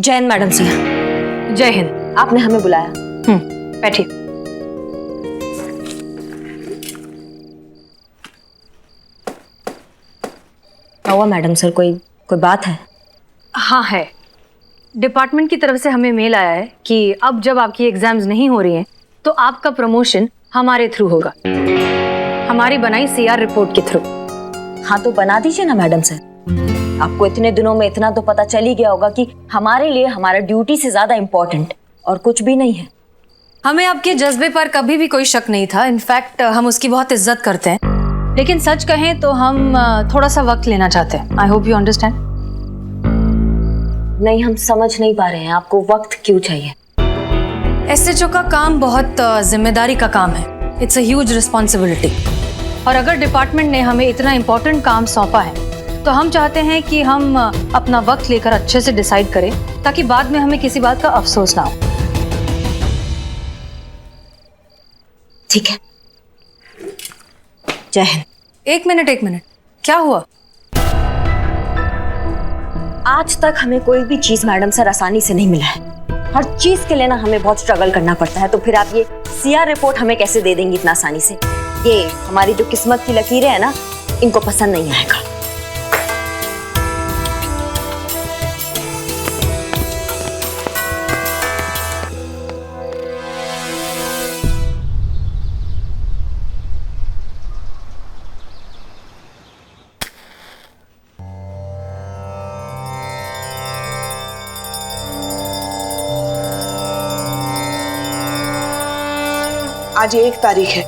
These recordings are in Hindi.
जय हिंद मैडम सिंह। जय हिंद। आपने हमें बुलाया। बैठिए। क्या हुआ मैडम सर, कोई बात है? हाँ है। डिपार्टमेंट की तरफ से हमें मेल आया है कि अब जब आपकी एग्जाम्स नहीं हो रही हैं तो आपका प्रमोशन हमारे थ्रू होगा, हमारी बनाई सीआर रिपोर्ट के थ्रू। हाँ तो बना दीजिए ना मैडम सर। आपको इतने दिनों में इतना तो पता चल ही गया होगा कि हमारे लिए हमारा ड्यूटी से ज्यादा इम्पोर्टेंट और कुछ भी नहीं है। हमें आपके जज्बे पर कभी भी कोई शक नहीं था। इनफैक्ट हम उसकी बहुत इज्जत करते हैं, लेकिन सच कहें तो हम थोड़ा सा वक्त लेना चाहते हैं। I hope you understand. नहीं, हम समझ नहीं पा रहे हैं आपको वक्त क्यों चाहिए। एसएचओ का काम बहुत जिम्मेदारी का काम है। It's a huge responsibility. और अगर डिपार्टमेंट ने हमें इतना इम्पोर्टेंट काम सौंपा है तो हम चाहते हैं कि हम अपना वक्त लेकर अच्छे से डिसाइड करें, ताकि बाद में हमें किसी बात का अफसोस ना हो। ठीक है। जय हिंद। एक मिनट, क्या हुआ? आज तक हमें कोई भी चीज मैडम सर आसानी से नहीं मिला है। हर चीज के लिए ना हमें बहुत स्ट्रगल करना पड़ता है। तो फिर आप ये सीआर रिपोर्ट हमें कैसे दे देंगी इतना आसानी से? ये हमारी जो किस्मत की लकीरें हैं ना, इनको पसंद नहीं आएगा। आज 1 तारीख है।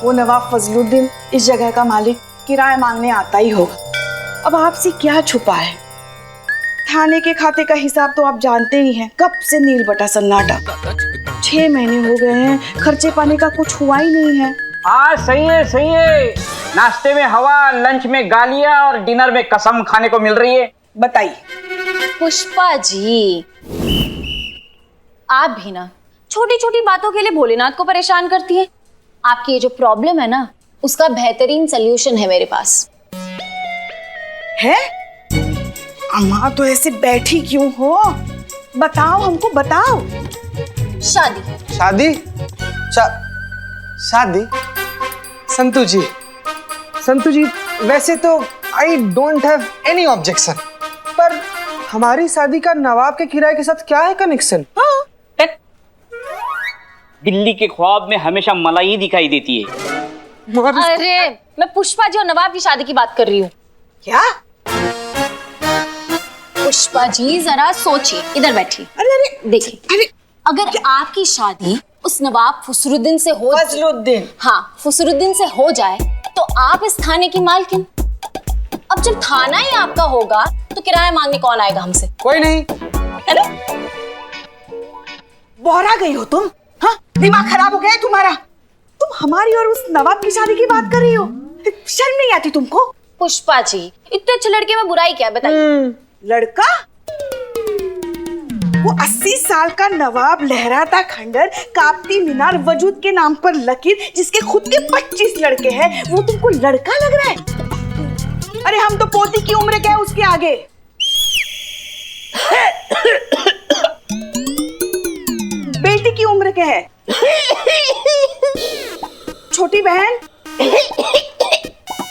वो नवाब फजलुद्दीन इस जगह का मालिक किराया मांगने आता ही होगा। अब आपसे क्या छुपा है? थाने के खाते का हिसाब तो आप जानते ही हैं। कब से नील बटा सन्नाटा। 6 महीने हो गए हैं, खर्चे पाने का कुछ हुआ ही नहीं है। हाँ सही है। नाश्ते में हवा, लंच में गालियां और डिनर में कसम खाने को मिल रही है। बताइए। पुष्पा जी, आप भी ना छोटी छोटी बातों के लिए भोलेनाथ को परेशान करती है। आपकी ये जो प्रॉब्लम है ना, उसका बेहतरीन सलूशन है मेरे पास। है? अम्मा तो ऐसे बैठी क्यों हो? बताओ, हमको बताओ। शादी। शादी? संतु जी, वैसे तो I don't have any objection, पर हमारी शादी का नवाब के किराए के साथ क्या है कनेक्शन? दिल्ली के ख्वाब में हमेशा मलाई दिखाई देती है। अरे मैं पुष्पा जी और नवाब की शादी की बात कर रही हूँ। क्या? पुष्पा जी जरा सोचिए, इधर बैठिए। अरे देखिए, अगर आपकी शादी उस नवाब फसरुद्दीन से हो, फसरुद्दीन से हो जाए तो आप इस थाने की मालकिन। अब जब थाना ही आपका होगा तो किराया मांगने कौन आएगा हमसे? कोई नहीं। अरे बोहरा गई हो तुम? हाँ, दिमाग खराब हो गया है तुम्हारा? तुम हमारी और उस नवाब की शादी की बात कर रही हो? शर्म नहीं आती तुमको? पुष्पा जी, इतने अच्छे लड़के में बुराई क्या है बताइए? लड़का? वो 80 साल का नवाब, लहराता खंडर, कापती मीनार, वजूद के नाम पर लकीर, जिसके खुद के 25 लड़के हैं, वो तुमको लड़का लग रहा है? अरे हम तो पोती की उम्र क्या है उसके आगे। बेटी की उम्र क्या है? छोटी बहन,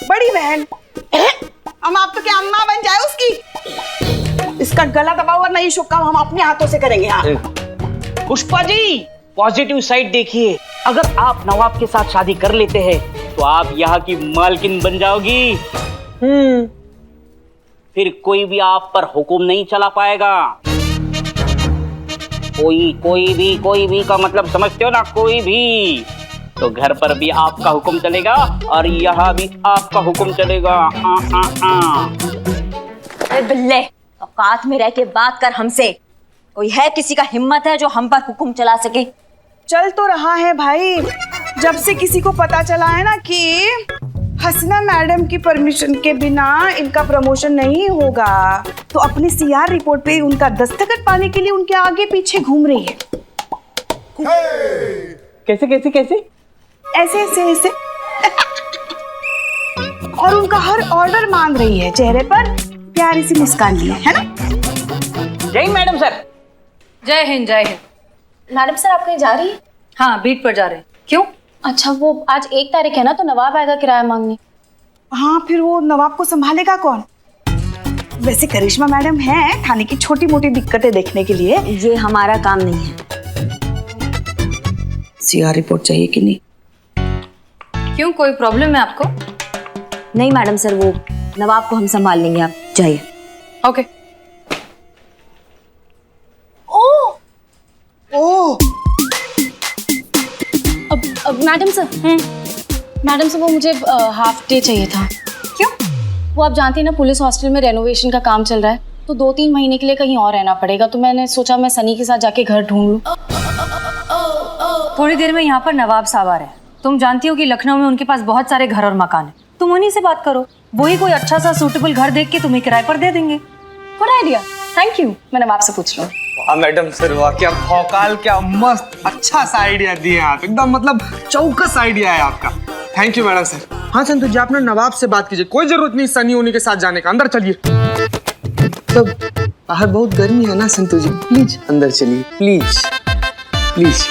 बड़ी बहन, हम आप तो क्या अम्मा बन जाए उसकी? इसका गला दबा हुआ नहीं शुक्का हम अपने हाथों से करेंगे। हाँ पुष्पा जी, पॉजिटिव साइड देखिए। अगर आप नवाब के साथ शादी कर लेते हैं तो आप यहाँ की मालकिन बन जाओगी। फिर कोई भी आप पर हुक्म नहीं चला पाएगा। कोई भी का मतलब समझते हो ना? कोई भी। तो घर पर भी आपका हुक्म चलेगा और यहाँ भी आपका हुक्म चलेगा। अरे बिल्ले, औकात में रह के बात कर हमसे। कोई है किसी का हिम्मत है जो हम पर हुक्म चला सके? चल तो रहा है भाई। जब से किसी को पता चला है ना कि हसीना मैडम की परमिशन के बिना इनका प्रमोशन नहीं होगा, तो अपनी सीआर रिपोर्ट पे उनका दस्तखत पाने के लिए उनके आगे पीछे घूम रही है। कैसे? ऐसे और उनका हर ऑर्डर मांग रही है, चेहरे पर प्यारी सी मुस्कान लिए, है ना? जय मैडम सर। जय हिंद जय हिंद। मैडम सर आप कहीं जा रही है? हाँ, बीट पर जा रहे हैं। क्यों? अच्छा, वो आज 1 तारीख है ना, तो नवाब आएगा किराया मांगने। हाँ, फिर वो नवाब को संभालेगा कौन? वैसे करिश्मा मैडम हैं थाने की छोटी मोटी दिक्कतें देखने के लिए। ये हमारा काम नहीं है। सीआर रिपोर्ट चाहिए कि नहीं? क्यों, कोई प्रॉब्लम है आपको? नहीं मैडम सर, वो नवाब को हम संभाल लेंगे, आप जाइए। ओके। अब मैडम सर वो मुझे हाफ डे चाहिए था। क्यों? वो आप जानती हैं ना, पुलिस हॉस्टल में रेनोवेशन का काम चल रहा है, तो 2-3 महीने के लिए कहीं और रहना पड़ेगा। तो मैंने सोचा मैं सनी के साथ जाके घर ढूंढ लूं। थोड़ी देर में यहाँ पर नवाब साहब आ रहे हैं। तुम जानती हो कि लखनऊ में उनके पास बहुत सारे घर और मकान है। तुम उन्हीं से बात करो, वही कोई अच्छा सा सूटेबल घर देख के तुम्हें किराए पर दे देंगे। Good idea, thank you. मैं नवाब से पूछ लूँ। वाह मैडम सर, वाह क्या भौकाल, क्या मस्त अच्छा सा आइडिया दिए आप, एकदम मतलब चौकस आइडिया है आपका। Thank you madam sir. हाँ संतु जी, आप ना नवाब से बात कीजिए, कोई जरूरत नहीं सनी उन्हीं के साथ जाने का। अंदर चलिए। सब बाहर बहुत गर्मी है ना संतु जी, प्लीज अंदर चलिए, प्लीज प्लीज।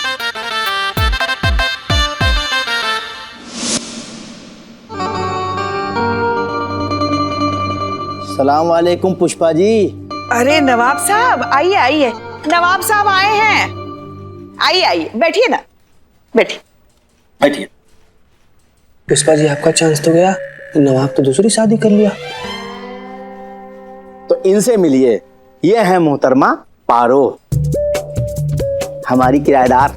सलाम वालेकुम पुष्पा जी। अरे नवाब साहब आइए आइए, नवाब साहब आए हैं। आइए आइए, बैठिए ना, बैठिए बैठिए। पुष्पा जी, आपका चांस तो गया, नवाब तो दूसरी शादी कर लिया। तो इनसे मिलिए, ये है मोहतरमा पारो, हमारी किराएदार।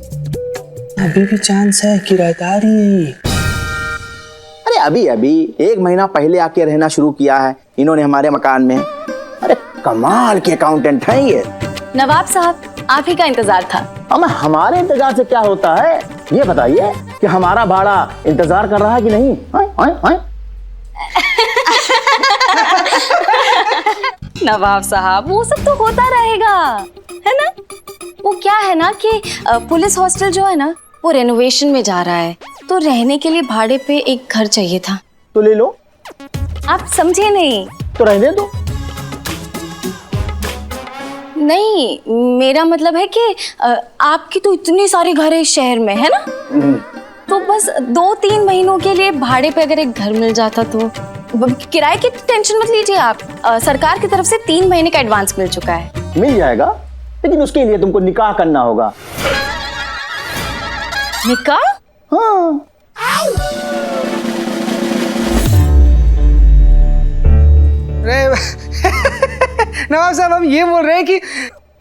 अभी भी चांस है, किराएदार ही। अरे अभी अभी 1 महीना पहले आके रहना शुरू किया है इन्होंने हमारे मकान में। अरे कमाल के अकाउंटेंट हैं ये। नवाब साहब, आप ही का इंतजार था। अब हमारे इंतजार से क्या होता है, ये बताइए कि हमारा भाड़ा इंतजार कर रहा है कि नहीं? आए? नवाब साहब, वो सब तो होता रहेगा, है ना। वो क्या है ना कि पुलिस हॉस्टल जो है ना, वो रेनोवेशन में जा रहा है, तो रहने के लिए भाड़े पे एक घर चाहिए था। तो ले लो। आप समझे नहीं। तो रहने दो। नहीं, मेरा मतलब है कि आपकी तो इतनी सारी घर है इस शहर में, है ना। तो बस 2-3 महीनों के लिए भाड़े पे अगर एक घर मिल जाता तो। किराए की टेंशन मत लीजिए आप, सरकार की तरफ से 3 महीने का एडवांस मिल चुका है। मिल जाएगा, लेकिन उसके लिए तुमको निकाह करना होगा। निकाह? हाँ। नवाब साहब, हम ये बोल रहे हैं कि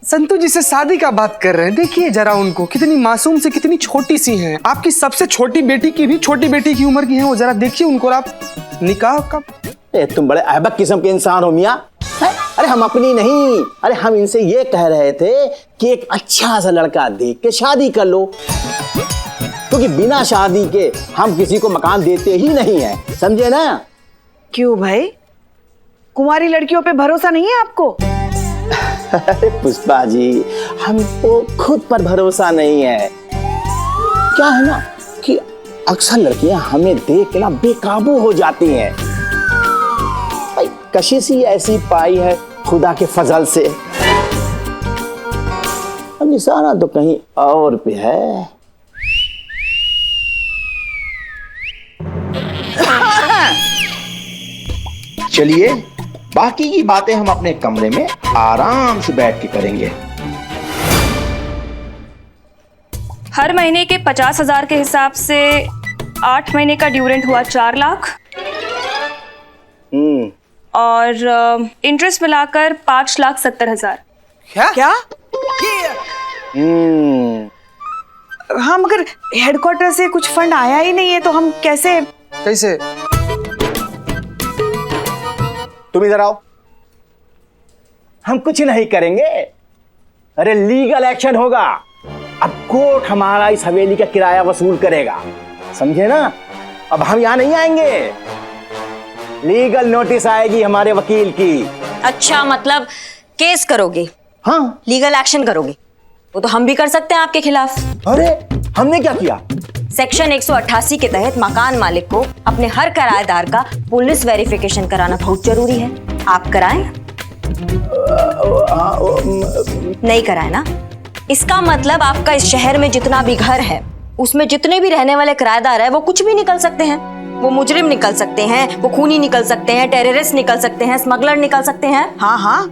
संतु जी से शादी का बात कर रहे हैं। देखिए जरा उनको, कितनी मासूम से कितनी छोटी सी हैं। आपकी सबसे छोटी बेटी की भी छोटी बेटी की उम्र की हैं वो, जरा देखिए उनको। और आप निकाह कब? तुम बड़े अहबक किस्म के इंसान हो मियाँ। अरे हम अपनी नहीं, अरे हम इनसे ये कह रहे थे कि एक अच्छा सा लड़का देख के शादी कर लो, क्योंकि बिना शादी के हम किसी को मकान देते ही नहीं है, समझे ना। क्यों भाई, कुंवारी लड़कियों पे भरोसा नहीं है आपको? अरे पुष्पा जी, हमको खुद पर भरोसा नहीं है। क्या है ना कि अक्सर लड़कियां हमें देख के ना बेकाबू हो जाती हैं। भाई कशिश ही ऐसी पाई है खुदा के फजल से। अब निशाना तो कहीं और पे है। चलिए बाकी की बातें हम अपने कमरे में आराम से बैठ के करेंगे। हर महीने के 50,000 के हिसाब से 8 महीने का ड्यू रेंट हुआ 4 लाख और इंटरेस्ट मिलाकर 5,70,000। क्या? हाँ, मगर हेडक्वार्टर से कुछ फंड आया ही नहीं है, तो हम कैसे? तुम इधर आओ। हम कुछ नहीं करेंगे, अरे लीगल एक्शन होगा। अब कोर्ट हमारा इस हवेली का किराया वसूल करेगा, समझे ना। अब हम यहाँ नहीं आएंगे, लीगल नोटिस आएगी हमारे वकील की। अच्छा, मतलब केस करोगे? हाँ, लीगल एक्शन करोगे? वो तो हम भी कर सकते हैं आपके खिलाफ। अरे हमने क्या किया? सेक्शन 188 के तहत मकान मालिक को अपने हर किराएदार का पुलिस वेरिफिकेशन कराना बहुत जरूरी है। आप कराएं? नहीं कराए ना, इसका मतलब आपका इस शहर में जितना भी घर है उसमें जितने भी रहने वाले किराएदार है वो कुछ भी निकल सकते हैं। वो मुजरिम निकल सकते हैं, वो खूनी निकल सकते हैं, टेररिस्ट निकल सकते हैं, स्मगलर निकल सकते हैं। हाँ हाँ।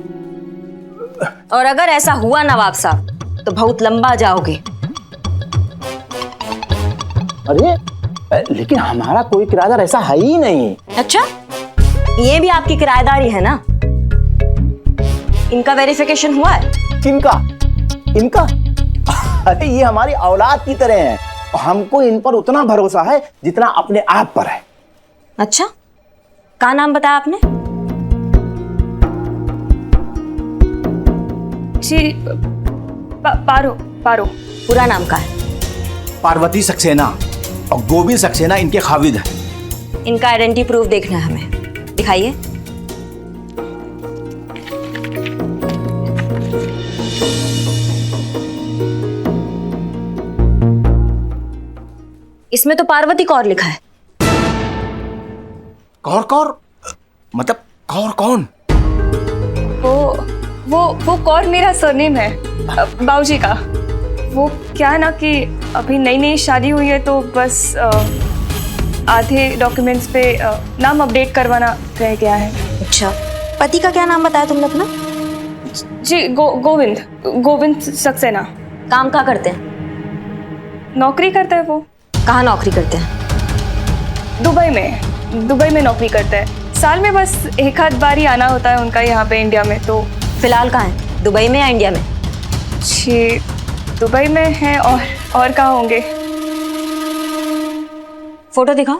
और अगर ऐसा हुआ नवाब साहब तो बहुत लंबा जाओगे। अरे लेकिन हमारा कोई किराएदार ऐसा है ही नहीं। अच्छा, ये भी आपकी किराएदारी है ना? इनका वेरिफिकेशन हुआ है? किनका? इनका? अरे ये हमारी औलाद की तरह है। हमको इन पर उतना भरोसा है जितना अपने आप पर है। अच्छा, क्या नाम बताया आपने? जी पारो। पारो। पूरा नाम का है? पार्वती सक्सेना और गोविंद सक्सेना इनके खाविद हैं। इनका आइडेंटिटी प्रूफ देखना है हमें, दिखाइए। इसमें तो पार्वती कौर लिखा है। कौर कौर मतलब कौर कौन? वो कौर मेरा सरनेम है बाबूजी का। वो क्या है ना कि अभी नई नई शादी हुई है तो बस आधे डॉक्यूमेंट्स पे नाम अपडेट करवाना रह गया है। अच्छा, पति का क्या नाम बताया तुमने अपना? जी गोविंद सक्सेना। काम क्या करते हैं? नौकरी करता है वो। कहाँ नौकरी करते हैं? दुबई में नौकरी करता है। साल में बस एक आध बार ही आना होता है उनका यहाँ पे इंडिया में। तो फिलहाल कहाँ है, दुबई में या इंडिया में? जी दुबई में है। और कहाँ होंगे? फोटो दिखाओ।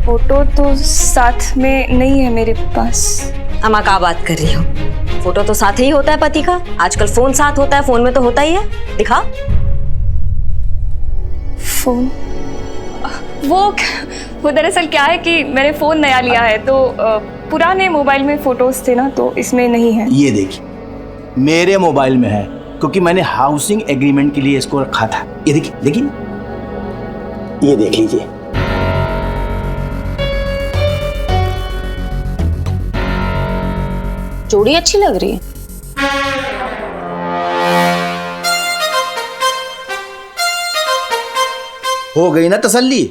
फोटो तो साथ में नहीं है मेरे पास। अम्मा क्या बात कर रही हो? फोटो तो साथ ही होता है पति का। आजकल फोन साथ होता है, फोन में तो होता ही है। दिखा। फोन वो दरअसल क्या है कि मैंने फोन नया लिया है तो पुराने मोबाइल में फोटोज थे ना तो इसमें नहीं है। ये देखिए मेरे मोबाइल में है क्योंकि मैंने हाउसिंग एग्रीमेंट के लिए इसको रखा था। ये देखिए ये देख लीजिए। जोड़ी अच्छी लग रही है। हो गई ना तसल्ली?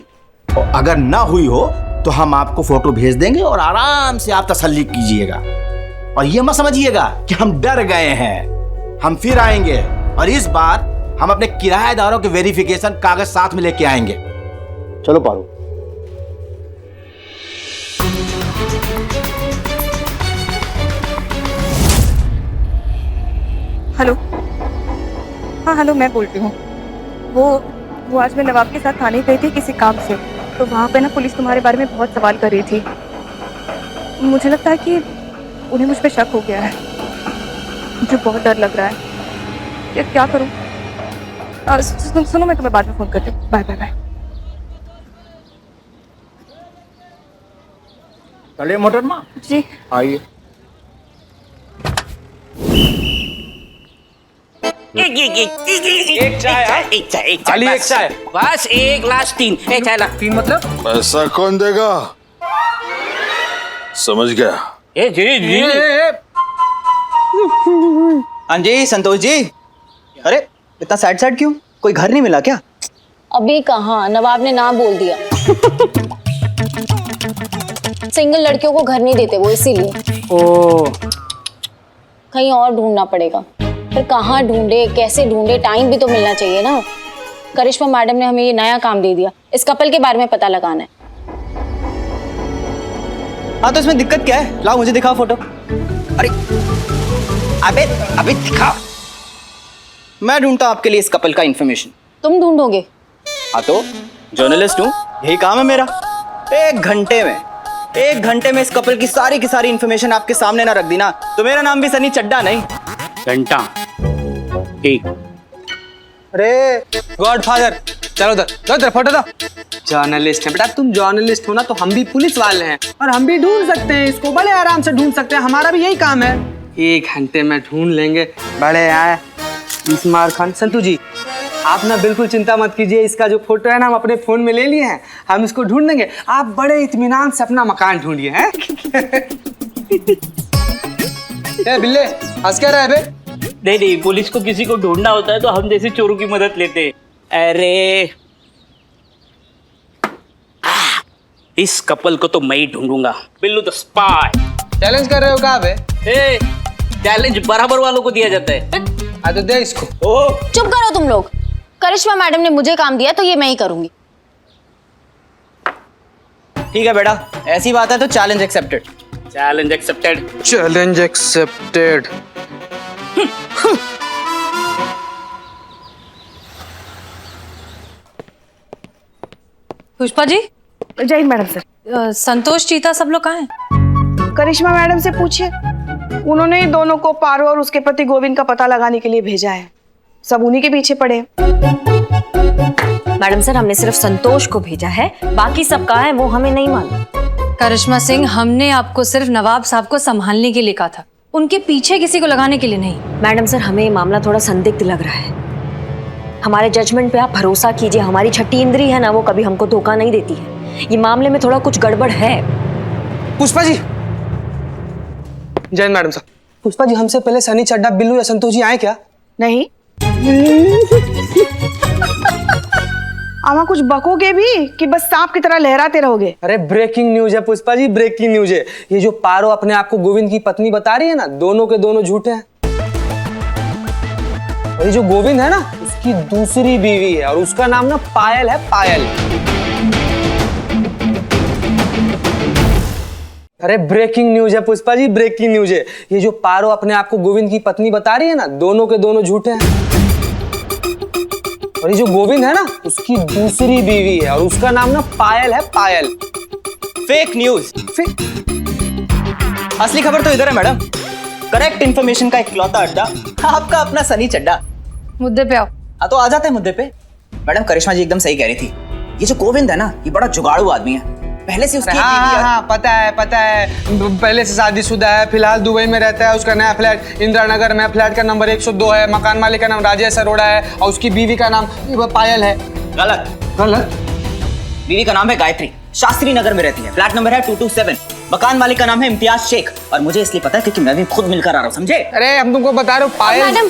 और अगर ना हुई हो तो हम आपको फोटो भेज देंगे और आराम से आप तसल्ली कीजिएगा। और ये मत समझिएगा कि हम डर गए हैं। हम फिर आएंगे और इस बार हम अपने किराएदारों के वेरिफिकेशन कागज साथ में लेके आएंगे। चलो पारो। हेलो। हाँ हेलो, मैं बोल रही हूँ। वो आज मैं नवाब के साथ थाने गई थी किसी काम से। तो वहाँ पे ना पुलिस तुम्हारे बारे में बहुत सवाल कर रही थी। मुझे लगता है कि उन्हें मुझ पे शक हो गया है। मुझे बहुत डर लग रहा है। यार क्या करूँ? सुनो मैं तुम्हें बाद में फोन करती हूँ। Bye bye bye. चलिए मोहतरमा जी आइए। एक चाय खाली एक चाय। बस एक ग्लास 3। चाय ला। 3 मतलब? पैसा कौन देगा? समझ गया। जी हाँ जी संतोष जी। अरे इतना सैड क्यों? कोई घर नहीं मिला क्या? अभी कहाँ, नवाब ने ना बोल दिया। सिंगल लड़कियों को घर नहीं देते वो, इसीलिए। ओ कहीं और ढूंढना पड़ेगा। फिर कहाँ ढूंढे, कैसे ढूंढे, टाइम भी तो मिलना चाहिए ना। करिश्मा मैडम ने हमें ये नया काम दे दिया, इस कपल के बारे में पता लगाना है। हाँ तो इसमें दिक्कत क्या है? लाओ मुझे दिखाओ फोटो। अरे अबे दिखा। मैं ढूंढता हूँ आपके लिए इस कपल का इंफॉर्मेशन। तुम ढूंढोगे? हाँ तो जर्नलिस्ट हूँ, यही काम है मेरा। एक घंटे में इस कपल की सारी इंफॉर्मेशन आपके सामने ना रख दी ना तो मेरा नाम भी सनी चड्डा नहीं। घंटा। ठीक। अरे गॉडफादर, चलो उधर फोटो दो। जर्नलिस्ट है बेटा, तुम जर्नलिस्ट हो ना तो हम भी पुलिस वाले हैं और हम भी ढूंढ सकते हैं इसको, बड़े आराम से ढूंढ सकते हैं। हमारा भी यही काम है। 1 घंटे में ढूंढ लेंगे। बड़े आए इस्मार खान। संतू जी आप ना बिल्कुल चिंता मत कीजिए, इसका जो फोटो है ना हम अपने फोन में ले लिए हैं, हम इसको ढूंढ लेंगे। आप बड़े इत्मीनान से अपना मकान ढूंढिए हैं। बिल्ले हंस क्या रहा है बे? नहीं नहीं, पुलिस को किसी को ढूंढना होता है तो हम जैसे चोरों की मदद लेते हैं। अरे इस कपल को तो मैं ही ढूंढूंगा। Billu the spy. चैलेंज कर रहे हो कहाँ पे? चैलेंज बराबर वालों को दिया जाता है। तो दे इसको। चुप करो तुम लोग। करिश्मा मैडम ने मुझे काम दिया तो ये मैं ही करूंगी। ठीक है बेटा, ऐसी बात है तो challenge accepted. Challenge accepted. Challenge accepted. Pushpa ji. जय हिंद मैडम सर। संतोष, चीता सब लोग कहाँ हैं? करिश्मा मैडम से पूछिए, उन्होंने ही दोनों को पारो और उसके पति गोविंद का पता लगाने के लिए भेजा है। सब उन्हीं के पीछे पड़े हैं। मैडम सर, हमने सिर्फ संतोष को भेजा है, बाकी सब कहाँ है वो हमें नहीं मालूम। करिश्मा सिंह, हमने आपको सिर्फ नवाब साहब को संभालने के लिए कहा था, उनके पीछे किसी को लगाने के लिए नहीं। मैडम सर, हमें ये मामला थोड़ा संदिग्ध लग रहा है। हमारे जजमेंट पे आप भरोसा कीजिए। हमारी छठी इंद्री है ना, वो कभी हमको धोखा नहीं देती है। ये मामले में थोड़ा कुछ गड़बड़ है। पुष्पा जी। जय मैडम साहब। पुष्पा जी, हमसे पहले सनी, चड्डा, बिल्लू या संतोष जी आए क्या? नहीं। आमा कुछ बकोगे भी कि बस सांप की तरह लहराते रहोगे? अरे ब्रेकिंग न्यूज है पुष्पा जी, ब्रेकिंग न्यूज है। ये जो पारो अपने आप को गोविंद की पत्नी बता रही है ना, दोनों के दोनों झूठे हैं। और ये जो गोविंद है ना, उसकी दूसरी बीवी है और उसका नाम ना पायल है, पायल। अरे ब्रेकिंग न्यूज है पुष्पा जी, ब्रेकिंग न्यूज है। ये जो पारो अपने आप को गोविंद की पत्नी बता रही है ना, दोनों के दोनों झूठे हैं। और ये जो गोविंद है ना, उसकी दूसरी बीवी है और उसका नाम ना पायल है, पायल। Fake news. असली खबर तो इधर है मैडम। करेक्ट इंफॉर्मेशन का इकलौता अड्डा आपका अपना सनी चड्डा। मुद्दे पे आओ। हाँ तो आ जाते हैं मुद्दे पे। मैडम, करिश्मा जी एकदम सही कह रही थी। ये जो गोविंद है ना, ये बड़ा जुगाड़ू आदमी है। पहले से उसकी एक बीवी है। हाँ, पता है। पहले से शादीशुदा है, फिलहाल दुबई में रहता है। उसका नया फ्लैट इंदिरा नगर में, फ्लैट का नंबर 102 है। मकान मालिक का नाम राजेश अरोड़ा है और उसकी बीवी का नाम पायल है। गलत। बीवी का नाम है गायत्री, शास्त्री नगर में रहती है। फ्लैट नंबर है 227। मकान मालिक का नाम है इम्तियाज शेख और मुझे इसलिए पता है क्योंकि मैं भी खुद मिलकर आ रहा हूँ, समझे? अरे हम तुमको बता रहे हो पायल। मैडम,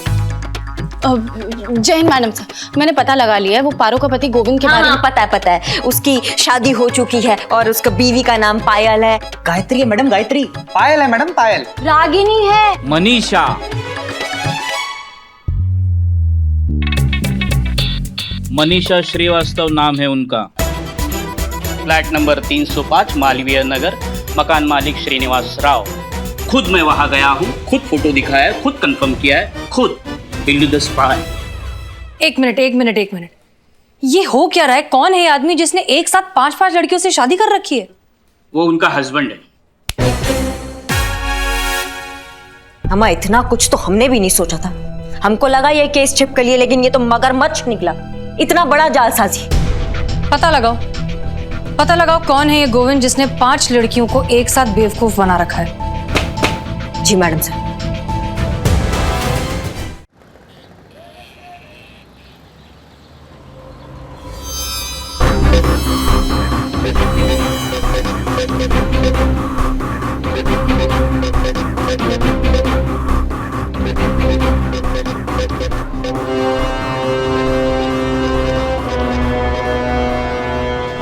जय हिंद मैडम साहब, मैंने पता लगा लिया है। वो पारो का पति गोविंद के बारे में पता है। उसकी शादी हो चुकी है और उसका बीवी का नाम पायल है। गायत्री है मैडम, गायत्री। पायल है मैडम, पायल। रागिनी है। मनीषा। मनीषा श्रीवास्तव नाम है उनका। फ्लैट नंबर 305 मालवीय नगर, मकान मालिक श्रीनिवास राव। खुद मैं वहां गया हूँ, खुद फोटो दिखाया है, खुद कंफर्म किया है, खुद। Billu the spy. एक मिनट। ये हो क्या रहा है? कौन है ये आदमी जिसने एक साथ 5-5 लड़कियों से शादी कर रखी है? वो उनका हस्बैंड है। हमारा इतना कुछ तो हमने भी नहीं सोचा था। हमको लगा ये केस छिप कर लिए, लेकिन ये तो मगरमच्छ निकला। इतना बड़ा जालसाजी। पता लगाओ कौन है ये गोविंद जिसने 5 लड़कियों को एक साथ बेवकूफ बना रखा है। जी मैडम सर।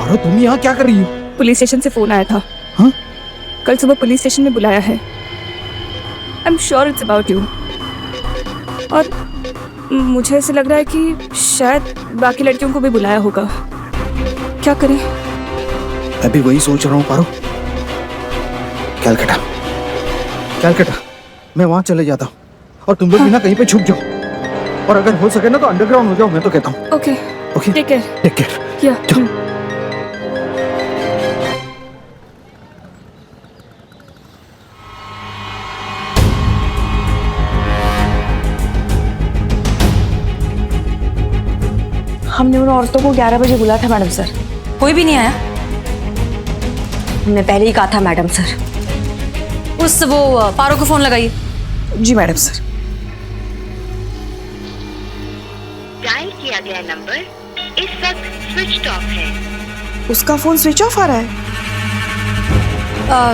अरे तुम यहाँ क्या कर रही हो? पुलिस स्टेशन से फोन आया था। हाँ? कल सुबह पुलिस स्टेशन में बुलाया है। I am sure it's about you. और मुझे ऐसे लग रहा है कि शायद बाकी लड़कियों को भी बुलाया होगा। क्या करें? अभी वही सोच रहा हूँ पारो। कैलकटा मैं वहां चले जाता हूँ और तुम लोग भी ना कहीं पे छुप जाओ और अगर हो सके ना तो अंडरग्राउंड हो जाओ, मैं तो कहता हूँ। Okay take care. या हमने उन औरतों को 11 बजे बुलाया था मैडम सर। कोई भी नहीं आया? हमने पहले ही कहा था मैडम सर। वो पारो को फोन लगाइए। जी मैडम सर। डायल किया गया नंबर इस वक्त स्विच ऑफ है। उसका फोन स्विच ऑफ आ रहा है।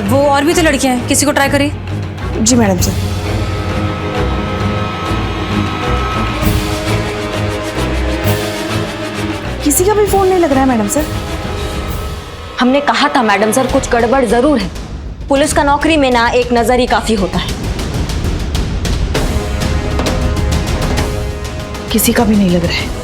वो और भी तो लड़कियां हैं, किसी को ट्राई करिए। जी मैडम सर। किसी का भी फोन नहीं लग रहा है मैडम सर। हमने कहा था मैडम सर कुछ गड़बड़ जरूर है। पुलिस का नौकरी में ना एक नजर ही काफी होता है। किसी का भी नहीं लग रहा है।